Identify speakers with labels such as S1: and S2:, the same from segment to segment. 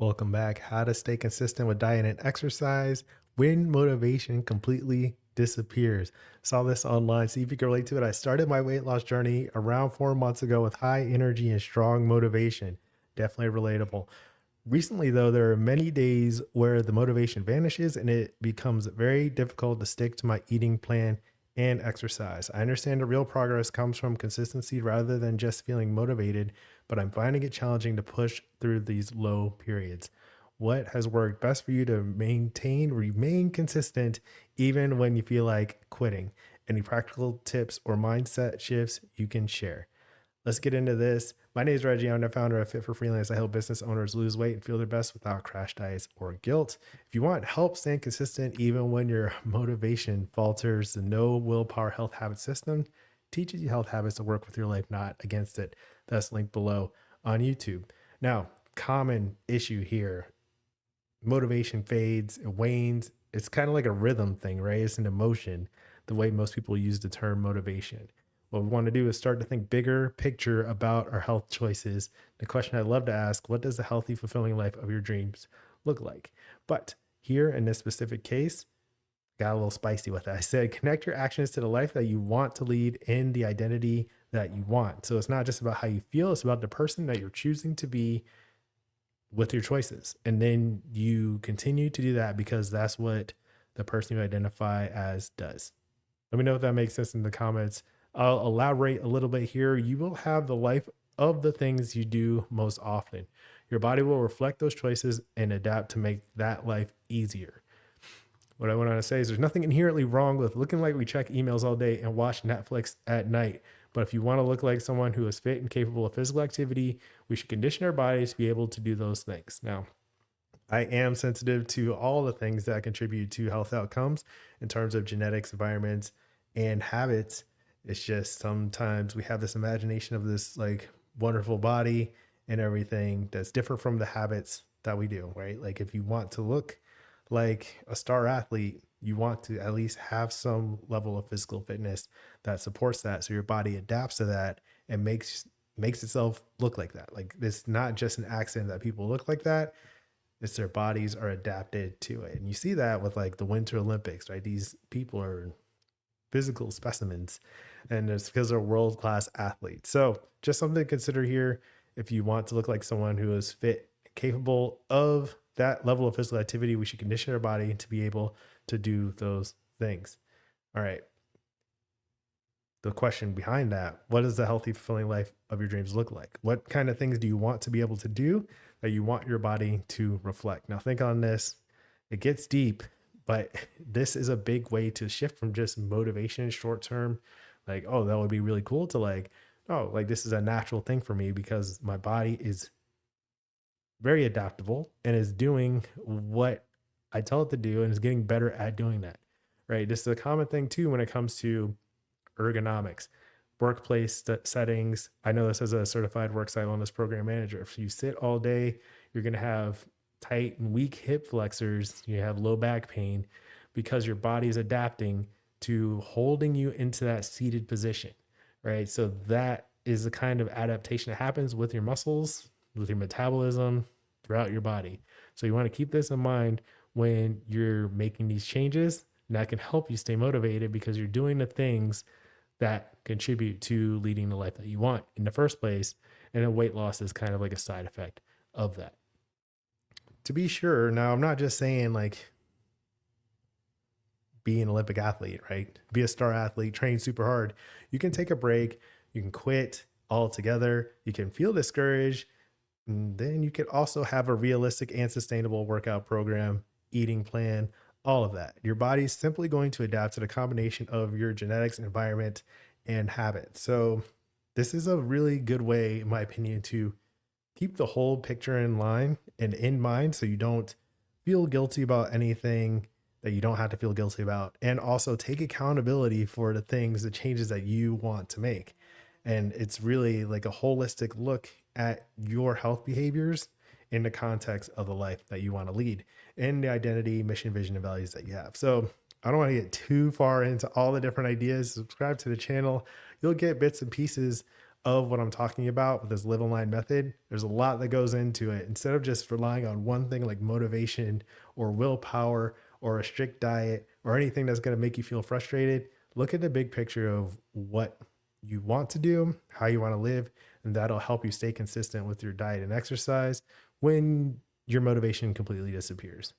S1: Welcome back. How to stay consistent with diet and exercise when motivation completely disappears. Saw this online. See if you can relate to it. I started my weight loss journey around 4 months ago with high energy and strong motivation. Definitely relatable. Recently, though, there are many days where the motivation vanishes and it becomes very difficult to stick to my eating plan and exercise. I understand the real progress comes from consistency rather than just feeling motivated, but I'm finding it challenging to push through these low periods. What has worked best for you to remain consistent even when you feel like quitting? Any practical tips or mindset shifts you can share? Let's get into this. My name is Reggie. I'm the founder of Fit for Freelance. I help business owners lose weight and feel their best without crash diets or guilt. If you want help staying consistent, even when your motivation falters, the No Willpower Health Habit System teaches you health habits to work with your life, not against it. That's linked below on YouTube. Now, common issue here, motivation fades, it wanes. It's kind of like a rhythm thing, right? It's an emotion, the way most people use the term motivation. What we want to do is start to think bigger picture about our health choices. The question I love to ask, what does a healthy, fulfilling life of your dreams look like? But here in this specific case, got a little spicy with it. I said, connect your actions to the life that you want to lead in the identity that you want. So it's not just about how you feel, it's about the person that you're choosing to be with your choices. And then you continue to do that because that's what the person you identify as does. Let me know if that makes sense in the comments. I'll elaborate a little bit here. You will have the life of the things you do most often. Your body will reflect those choices and adapt to make that life easier. What I want to say is there's nothing inherently wrong with looking like we check emails all day and watch Netflix at night. But if you want to look like someone who is fit and capable of physical activity, we should condition our bodies to be able to do those things. Now, I am sensitive to all the things that contribute to health outcomes in terms of genetics, environments, and habits. It's just sometimes we have this imagination of this like wonderful body and everything that's different from the habits that we do, right? Like if you want to look like a star athlete, you want to at least have some level of physical fitness that supports that. So your body adapts to that and makes itself look like that. Like it's not just an accident that people look like that. It's their bodies are adapted to it. And you see that with like the Winter Olympics, right? These people are physical specimens and it's because they're world-class athletes. So just something to consider here. If you want to look like someone who is fit, capable of that level of physical activity, we should condition our body to be able to do those things. All right. The question behind that, what does the healthy, fulfilling life of your dreams look like? What kind of things do you want to be able to do that you want your body to reflect? Now, think on this. It gets deep, but this is a big way to shift from just motivation short term, like, oh, that would be really cool, to like, oh, like this is a natural thing for me because my body is very adaptable and is doing what I tell it to do and is getting better at doing that. Right. This is a common thing too when it comes to ergonomics, workplace settings. I know this as a certified worksite wellness program manager. If you sit all day, you're going to have tight and weak hip flexors. You have low back pain because your body is adapting to holding you into that seated position, right? So that is the kind of adaptation that happens with your muscles, with your metabolism throughout your body. So you want to keep this in mind when you're making these changes. And that can help you stay motivated because you're doing the things that contribute to leading the life that you want in the first place. And then weight loss is kind of like a side effect of that. To be sure, now I'm not just saying like be an Olympic athlete, right? Be a star athlete, train super hard. You can take a break, you can quit altogether, you can feel discouraged. And then you could also have a realistic and sustainable workout program, eating plan, all of that. Your body's simply going to adapt to the combination of your genetics, environment, and habit. So this is a really good way, in my opinion, to keep the whole picture in line and in mind so you don't feel guilty about anything that you don't have to feel guilty about, and also take accountability for the things, the changes that you want to make. And it's really like a holistic look at your health behaviors in the context of the life that you want to lead and the identity, mission, vision, and values that you have. So I don't want to get too far into all the different ideas. Subscribe to the channel. You'll get bits and pieces of what I'm talking about with this live online method, there's a lot that goes into it. Instead of just relying on one thing like motivation or willpower or a strict diet or anything that's going to make you feel frustrated, look at the big picture of what you want to do, how you want to live, and that'll help you stay consistent with your diet and exercise when your motivation completely disappears.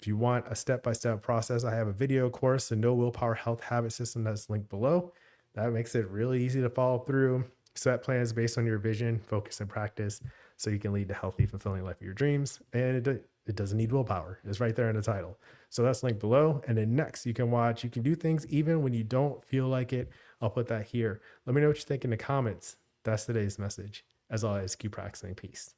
S1: If you want a step-by-step process, I have a video course, the No Willpower Health Habit System, that's linked below. That makes it really easy to follow through. Set plans based on your vision, focus, and practice so you can lead the healthy, fulfilling life of your dreams. And it doesn't need willpower. It's right there in the title. So that's linked below. And then next, you can do things even when you don't feel like it. I'll put that here. Let me know what you think in the comments. That's today's message. As always, keep practicing. Peace.